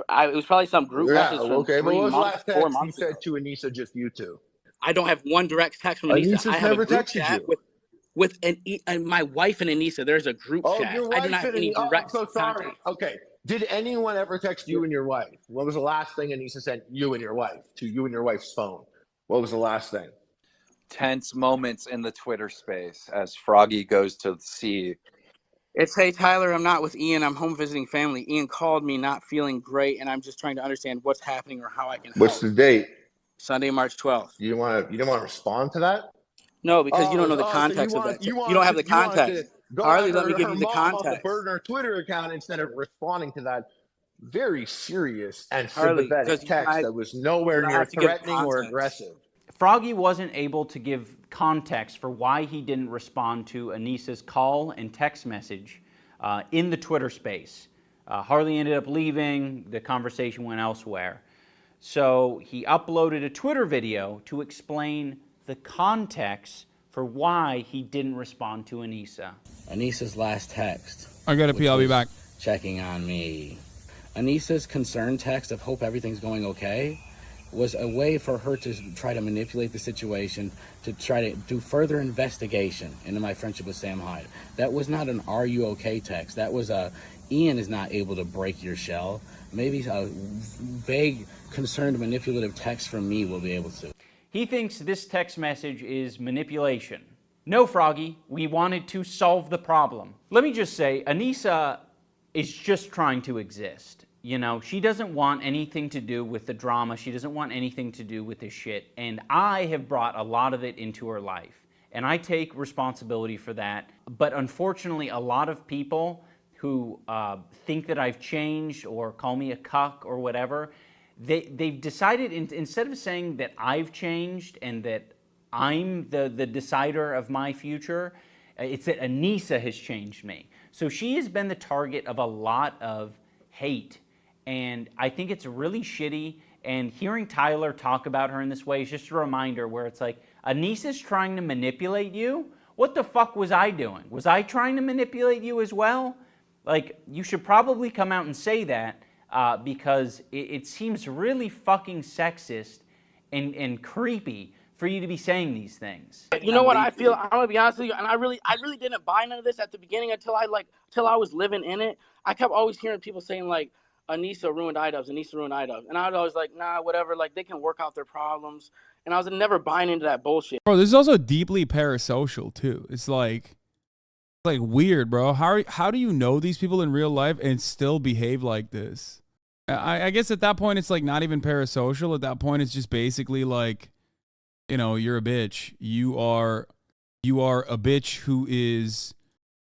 It was probably some group message from okay, but what was the last text 4 you months ago. said to Anissa, just you two? I don't have one direct text from Anissa. Anissa's I have never a group texted chat you. with my wife and Anissa. There's a group chat. Your wife I do not have any I'm direct so sorry. contact. Okay. Did anyone ever text you and your wife? What was the last thing Anissa sent you and your wife to you and your wife's phone? What was the last thing? Tense moments in the Twitter space as Froggy goes to see. It's, hey, Tyler, I'm not with Ian. I'm home visiting family. Ian called me not feeling great, and I'm just trying to understand what's happening or how I can help. What's the date? Sunday, March 12th. You didn't want to respond to that? No, because you don't know the context of that. You don't have the context. Harley, let me give you the context. Burn her Twitter account instead of responding to that very serious and Harley, sympathetic text that was nowhere near threatening or aggressive. Froggy wasn't able to give context for why he didn't respond to Anissa's call and text message in the Twitter space. Harley ended up leaving. The conversation went elsewhere. So he uploaded a Twitter video to explain the context for why he didn't respond to Anissa. Anissa's last text. I gotta pee, I'll be back. Checking on me. Anissa's concern text of hope everything's going okay was a way for her to try to manipulate the situation, to try to do further investigation into my friendship with Sam Hyde. That was not an "Are you okay?" text. That was a Ian is not able to break your shell. Maybe a vague, concerned, manipulative text from me will be able to. He thinks this text message is manipulation. No, Froggy, we wanted to solve the problem. Let me just say, Anissa is just trying to exist. You know, she doesn't want anything to do with the drama. She doesn't want anything to do with this shit. And I have brought a lot of it into her life. And I take responsibility for that. But unfortunately, a lot of people who think that I've changed or call me a cuck or whatever, they've decided, instead of saying that I've changed and that I'm the decider of my future, it's that Anissa has changed me. So she has been the target of a lot of hate. And I think it's really shitty. And hearing Tyler talk about her in this way is just a reminder where it's like, Anissa's trying to manipulate you? What the fuck was I doing? Was I trying to manipulate you as well? Like, you should probably come out and say that because it seems really fucking sexist and creepy for you to be saying these things. You know what I feel? I'm gonna be honest with you, and I really didn't buy none of this at the beginning until I was living in it. I kept always hearing people saying like, Anissa ruined iDubbbz, Anissa ruined iDubbbz, and I was always like, nah, whatever. Like, they can work out their problems, and I was never buying into that bullshit. Bro, this is also deeply parasocial too. It's like weird, bro. How do you know these people in real life and still behave like this? I guess at that point it's like not even parasocial. At that point it's just basically like, you know, you're a bitch. You are a bitch who is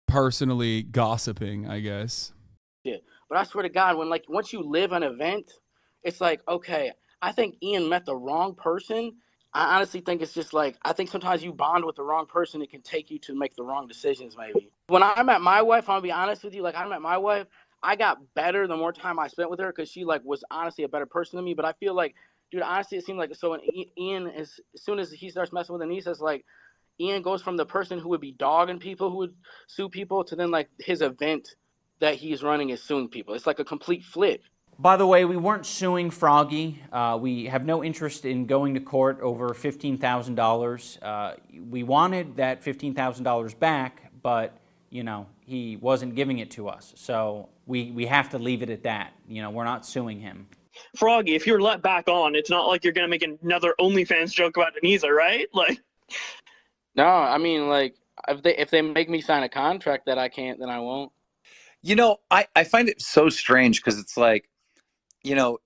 personally gossiping, I guess. Yeah. But I swear to God, once you live an event, it's like, okay, I think Ian met the wrong person. I honestly think it's just like, I think sometimes you bond with the wrong person. It can take you to make the wrong decisions, maybe. When I met my wife, I'm gonna be honest with you, like I met my wife, I got better the more time I spent with her because she like was honestly a better person than me. But I feel like, dude, honestly, it seemed like, so when Ian, as soon as he starts messing with Anissa, it's like Ian goes from the person who would be dogging people, who would sue people, to then like his event that he's running is suing people. It's like a complete flip. By the way, we weren't suing Froggy. We have no interest in going to court over $15,000. We wanted that $15,000 back, but, you know, he wasn't giving it to us. So we have to leave it at that. You know, we're not suing him. Froggy, if you're let back on, it's not like you're going to make another OnlyFans joke about Anissa, right? Like, no, I mean, like, if they make me sign a contract that I can't, then I won't. You know, I find it so strange because it's like, you know,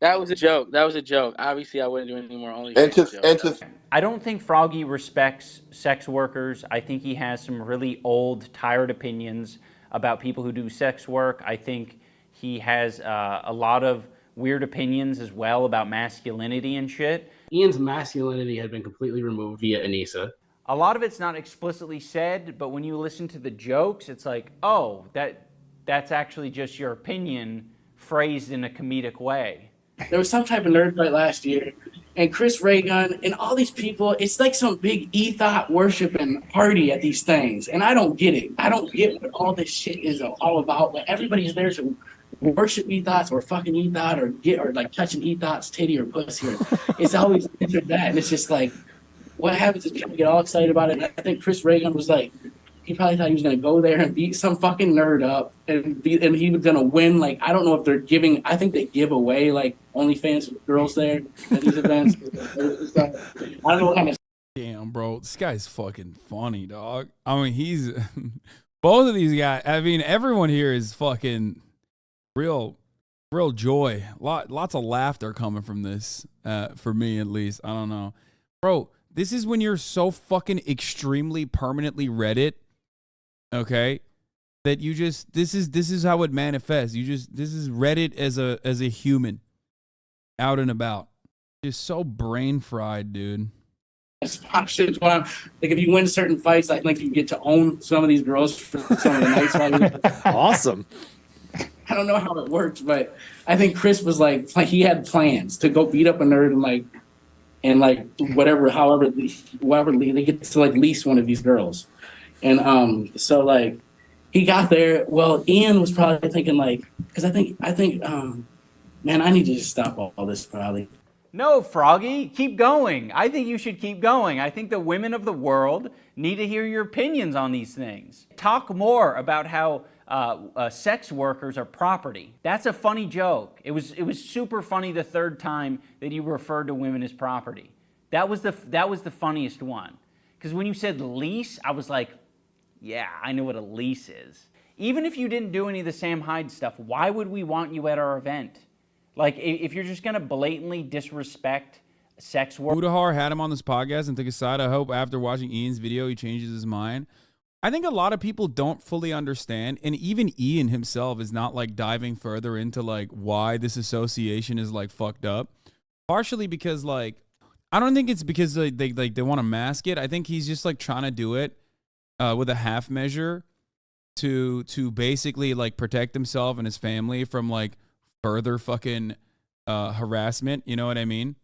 that was a joke. That was a joke. Obviously, I wouldn't do any more OnlyFans. I don't think Froggy respects sex workers. I think he has some really old, tired opinions about people who do sex work. I think he has a lot of weird opinions as well about masculinity and shit. Ian's masculinity had been completely removed via Anissa. A lot of it's not explicitly said, but when you listen to the jokes, it's like, oh, that's actually just your opinion phrased in a comedic way. There was some type of nerd fight last year, and Chris Raygun and all these people, it's like some big ethot worshiping party at these things, and I don't get it. I don't get what all this shit is all about. Like, everybody's there to worship ethos or fucking ethot or like touching ethot's titty or pussy. It's always that, and it's just like, what happens is people get all excited about it. And I think Chris Raygun was like, he probably thought he was going to go there and beat some fucking nerd up and he was going to win. Like, I don't know if they're giving, I think they give away like OnlyFans girls there at these events. I don't know what kind of. Damn, bro, this guy's fucking funny, dog. I mean, he's both of these guys. I mean, everyone here is fucking real joy. Lots of laughter coming from this, for me at least. I don't know, bro. This is when you're so fucking extremely permanently Reddit, okay, that you just this is how it manifests. This is Reddit as a human out and about. Just so brain fried, dude. Like, if you win certain fights, like you get to own some of these girls for some of the nights. Awesome. I don't know how it works, but I think Chris was like he had plans to go beat up a nerd and however they get to like lease one of these girls. And so like he got there. Well, Ian was probably thinking like, because I think man, I need to just stop all this probably. No, Froggy, keep going. I think you should keep going. I think the women of the world need to hear your opinions on these things. Talk more about how sex workers are property. That's a funny joke. It was super funny the third time that you referred to women as property. That was the funniest one. Because when you said lease, I was like, yeah, I know what a lease is. Even if you didn't do any of the Sam Hyde stuff, why would we want you at our event? Like, if you're just going to blatantly disrespect sex work. Mudahar had him on this podcast and took his side. I hope after watching Ian's video, he changes his mind. I think a lot of people don't fully understand, and even Ian himself is not like diving further into like why this association is like fucked up. Partially because like, I don't think it's because they want to mask it. I think he's just like trying to do it with a half measure to basically like protect himself and his family from like further fucking harassment. You know what I mean?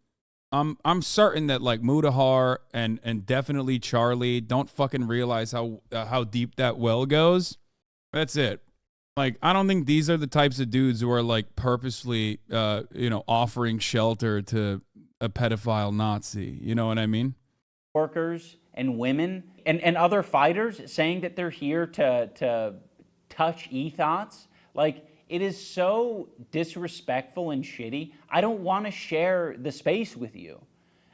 I'm certain that like Mudahar and definitely Charlie don't fucking realize how deep that well goes. That's it. Like, I don't think these are the types of dudes who are like purposely, offering shelter to a pedophile Nazi. You know what I mean? Workers and women and other fighters saying that they're here to touch e-thoughts. Like, it is so disrespectful and shitty. I don't want to share the space with you.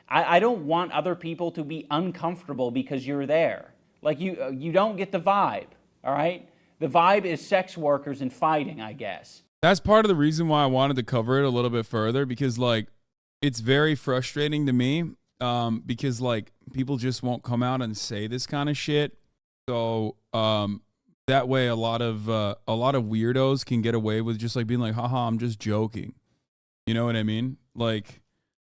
I don't want other people to be uncomfortable because you're there. Like, you don't get the vibe, all right? The vibe is sex workers and fighting, I guess. That's part of the reason why I wanted to cover it a little bit further, because like it's very frustrating to me because like people just won't come out and say this kind of shit. So that way a lot of weirdos can get away with just like being like, haha, I'm just joking. You know what I mean? Like,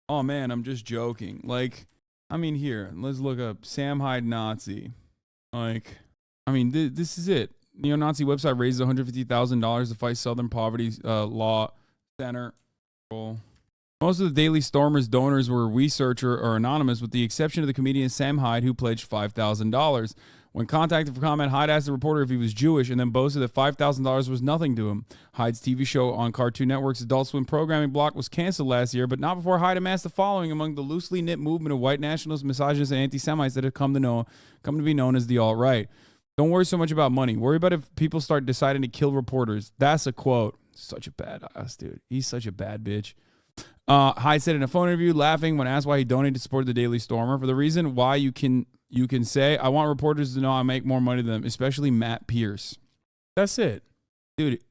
oh man, I'm just joking. Like, I mean, here, let's look up Sam Hyde Nazi. Like, I mean, this is it. Neo-Nazi website raises $150,000 to fight Southern Poverty Law Center. Most of the Daily Stormer's donors were researcher or anonymous, with the exception of the comedian Sam Hyde, who pledged $5,000. When contacted for comment, Hyde asked the reporter if he was Jewish and then boasted that $5,000 was nothing to him. Hyde's TV show on Cartoon Network's Adult Swim programming block was canceled last year, but not before Hyde amassed a following among the loosely knit movement of white nationalists, misogynists, and anti-Semites that have come to be known as the alt-right. Don't worry so much about money. Worry about if people start deciding to kill reporters. That's a quote. Such a badass, dude. He's such a bad bitch. Hyde said in a phone interview, laughing when asked why he donated to support the Daily Stormer, for the reason why you can say, I want reporters to know I make more money than them, especially Matt Pierce. That's it. Dude,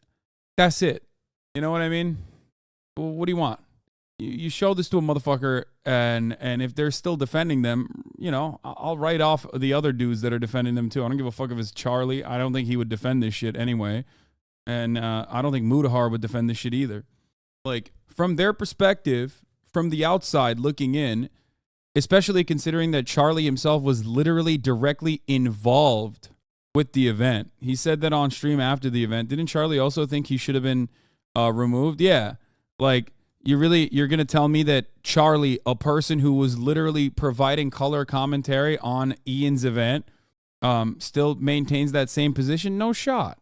that's it. You know what I mean? Well, what do you want? You show this to a motherfucker, and if they're still defending them, I'll write off the other dudes that are defending them too. I don't give a fuck if it's Charlie. I don't think he would defend this shit anyway. And I don't think Mudahar would defend this shit either. Like, from their perspective, from the outside looking in, especially considering that Charlie himself was literally directly involved with the event. He said that on stream after the event. Didn't Charlie also think he should have been removed? Yeah. Like, you're going to tell me that Charlie, a person who was literally providing color commentary on Ian's event, still maintains that same position? No shot.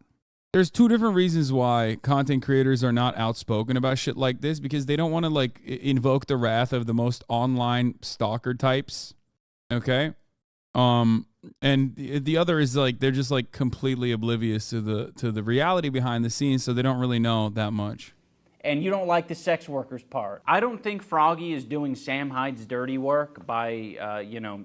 There's two different reasons why content creators are not outspoken about shit like this, because they don't want to like invoke the wrath of the most online stalker types. Okay. And the other is like, they're just like completely oblivious to the reality behind the scenes. So they don't really know that much. And you don't like the sex workers part. I don't think Froggy is doing Sam Hyde's dirty work by,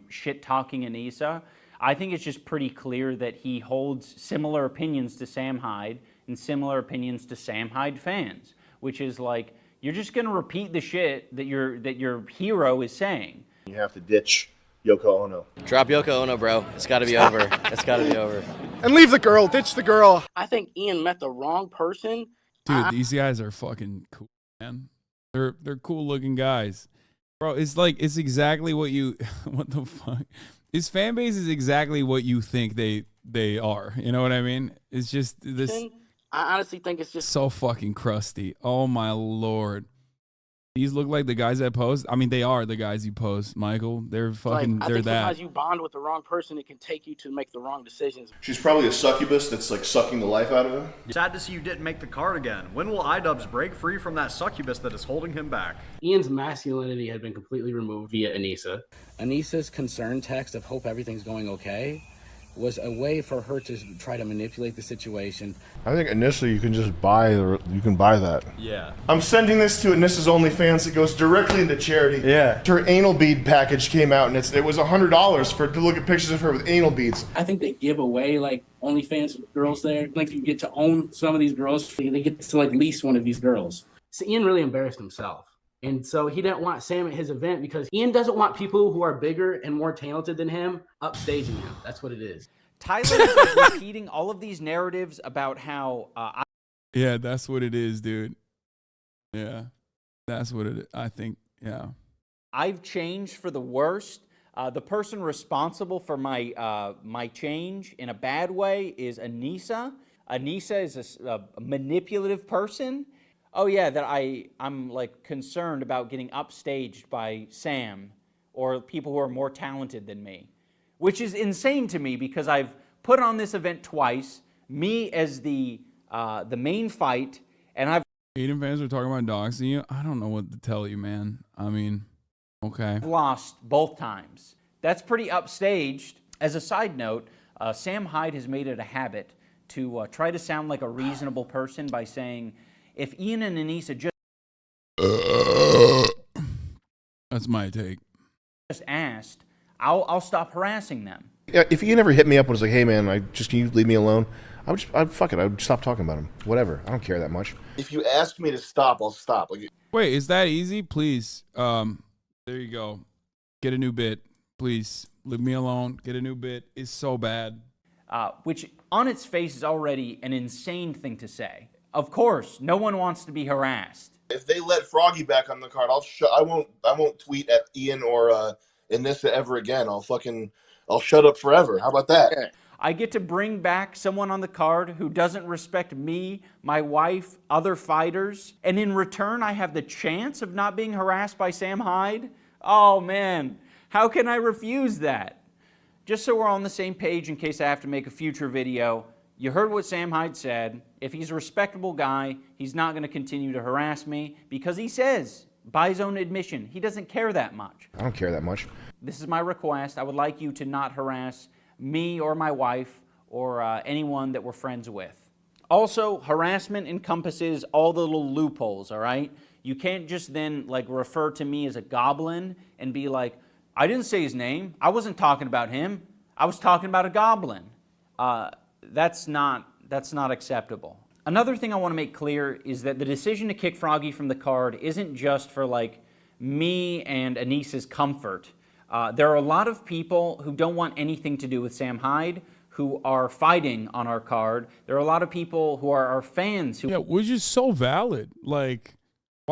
shit-talking Anissa. I think it's just pretty clear that he holds similar opinions to Sam Hyde and similar opinions to Sam Hyde fans, which is like, you're just going to repeat the shit that your hero is saying. You have to ditch Yoko Ono. Drop Yoko Ono, bro. It's got to be over. It's got to be over. And leave the girl. Ditch the girl. I think Ian met the wrong person. Dude, these guys are fucking cool, man. They're cool looking guys. Bro, it's exactly what the fuck? His fan base is exactly what you think they are. You know what I mean? It's just this. I honestly think it's just so fucking crusty. Oh my Lord. These look like the guys I post. I mean, they are the guys you post, Michael. They're fucking, I they're think that. sometimes you bond with the wrong person, it can take you to make the wrong decisions. She's probably a succubus that's like sucking the life out of him. Sad to see you didn't make the card again. When will iDubbbz break free from that succubus that is holding him back? Ian's masculinity had been completely removed via Anissa. Anissa's concern text of hope everything's going okay was a way for her to try to manipulate the situation. I think initially you can just buy that. Yeah. I'm sending this to Anissa's OnlyFans. It goes directly into charity. Yeah. Her anal bead package came out, and it was $100 to look at pictures of her with anal beads. I think they give away like OnlyFans girls there. Like you get to own some of these girls. They get to like lease one of these girls. So Ian really embarrassed himself. And so he didn't want Sam at his event because Ian doesn't want people who are bigger and more talented than him upstaging him. That's what it is. Tyler is like repeating all of these narratives about how Yeah, that's what it is, dude. Yeah, that's what it is. I think, yeah. I've changed for the worst. The person responsible for my my change in a bad way is Anissa. Anissa is a manipulative person. Oh yeah, that I'm like concerned about getting upstaged by Sam or people who are more talented than me, which is insane to me because I've put on this event twice, me as the main fight, and I've Aiden fans are talking about doxing you. I don't know what to tell you, man. I mean, okay. lost both times. That's pretty upstaged. As a side note, Sam Hyde has made it a habit to try to sound like a reasonable person by saying, if Ian and Anissa That's my take. just asked, I'll stop harassing them. Yeah, if Ian ever hit me up and was like, "Hey man, can you leave me alone?" I'd fuck it. I'd stop talking about him. Whatever. I don't care that much. If you ask me to stop, I'll stop. Like, wait, is that easy? Please. There you go. Get a new bit, please. Leave me alone. Get a new bit. It's so bad. Which on its face is already an insane thing to say. Of course, no one wants to be harassed. if they let Froggy back on the card, I won't tweet at Ian or Anissa ever again. I'll shut up forever. How about that? I get to bring back someone on the card who doesn't respect me, my wife, other fighters, and in return I have the chance of not being harassed by Sam Hyde? Oh man, how can I refuse that? Just so we're on the same page in case I have to make a future video, you heard what Sam Hyde said. If he's a respectable guy, he's not going to continue to harass me because he says, by his own admission, he doesn't care that much. I don't care that much. This is my request. I would like you to not harass me or my wife or anyone that we're friends with. Also, harassment encompasses all the little loopholes, all right? You can't just then refer to me as a goblin and be like, I didn't say his name. I wasn't talking about him. I was talking about a goblin. That's not acceptable. Another thing I want to make clear is that the decision to kick Froggy from the card isn't just for me and Anissa's comfort. There are a lot of people who don't want anything to do with Sam Hyde who are fighting on our card. There are a lot of people who are our fans who... Yeah, which is so valid. Why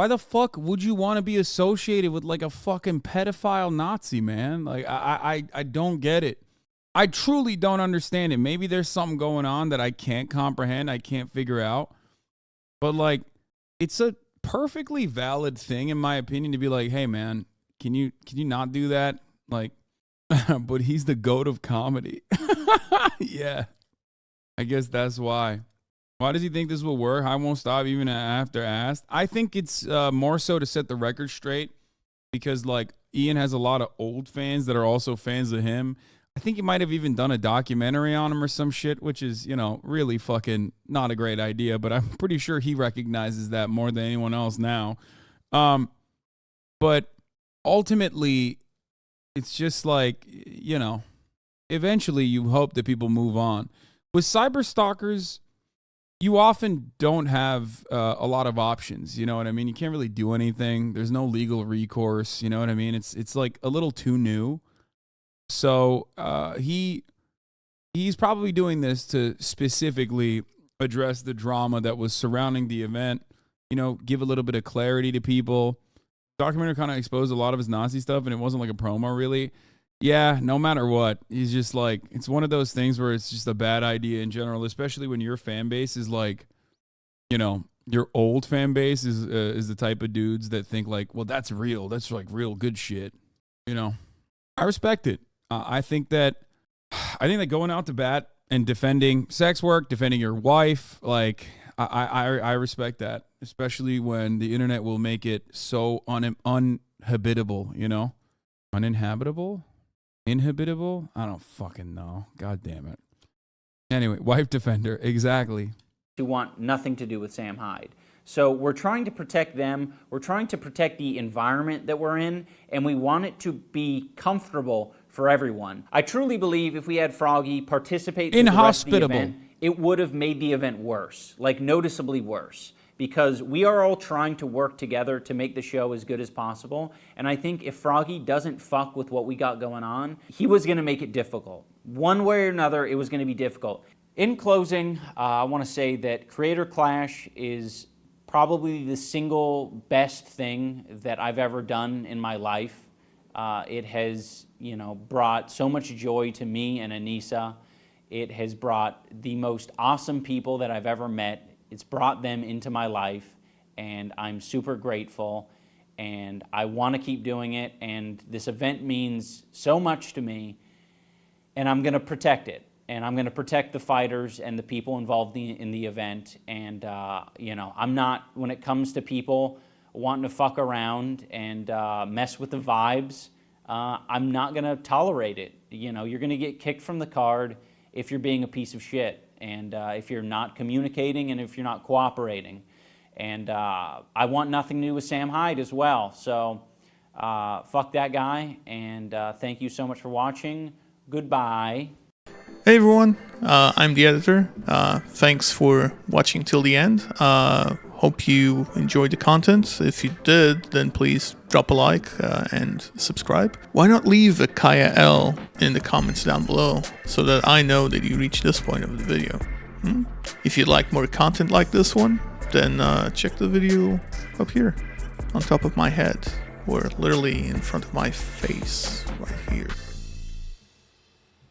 the fuck would you want to be associated with a fucking pedophile Nazi, man? I don't get it. I truly don't understand it. Maybe there's something going on that I can't comprehend, I can't figure out. But it's a perfectly valid thing in my opinion to be like, hey man, can you not do that? But he's the GOAT of comedy. Yeah. I guess that's why. Why does he think this will work? I won't stop even after asked. I think it's more so to set the record straight because Ian has a lot of old fans that are also fans of him. I think he might have even done a documentary on him or some shit, which is, really fucking not a great idea, but I'm pretty sure he recognizes that more than anyone else now. But ultimately, it's just eventually you hope that people move on. With cyberstalkers, you often don't have a lot of options. You know what I mean? You can't really do anything. There's no legal recourse. You know what I mean? It's a little too new. So he's probably doing this to specifically address the drama that was surrounding the event, give a little bit of clarity to people. The documentary kind of exposed a lot of his Nazi stuff, and it wasn't a promo, really. Yeah, no matter what, he's just it's one of those things where it's just a bad idea in general, especially when your fan base is your old fan base is the type of dudes that think well, that's real. That's real good shit. I respect it. I think that going out to bat and defending sex work, defending your wife, I respect that, especially when the internet will make it so uninhabitable, uninhabitable. Inhibitable? I don't fucking know. God damn it. Anyway, wife defender. Exactly. Who want nothing to do with Sam Hyde. So we're trying to protect them. We're trying to protect the environment that we're in, and we want it to be comfortable for everyone. I truly believe if we had Froggy participate in the rest of the event, it would have made the event worse, like noticeably worse, because we are all trying to work together to make the show as good as possible. And I think if Froggy doesn't fuck with what we got going on, he was going to make it difficult. One way or another, it was going to be difficult. In closing, I want to say that Creator Clash is probably the single best thing that I've ever done in my life. It has, brought so much joy to me and Anissa. It has brought the most awesome people that I've ever met. It's brought them into my life, and I'm super grateful, and I want to keep doing it, and this event means so much to me, and I'm going to protect it. And I'm going to protect the fighters and the people involved in the event. And, I'm not, when it comes to people wanting to fuck around and mess with the vibes, I'm not going to tolerate it. You're going to get kicked from the card if you're being a piece of shit, and if you're not communicating and if you're not cooperating. And I want nothing to do with Sam Hyde as well. So fuck that guy, and thank you so much for watching. Goodbye. Hey everyone, I'm the editor. Thanks for watching till the end. Hope you enjoyed the content. If you did, then please drop a like and subscribe. Why not leave a Kaya L in the comments down below so that I know that you reached this point of the video? If you'd like more content like this one, then check the video up here on top of my head, or literally in front of my face right here.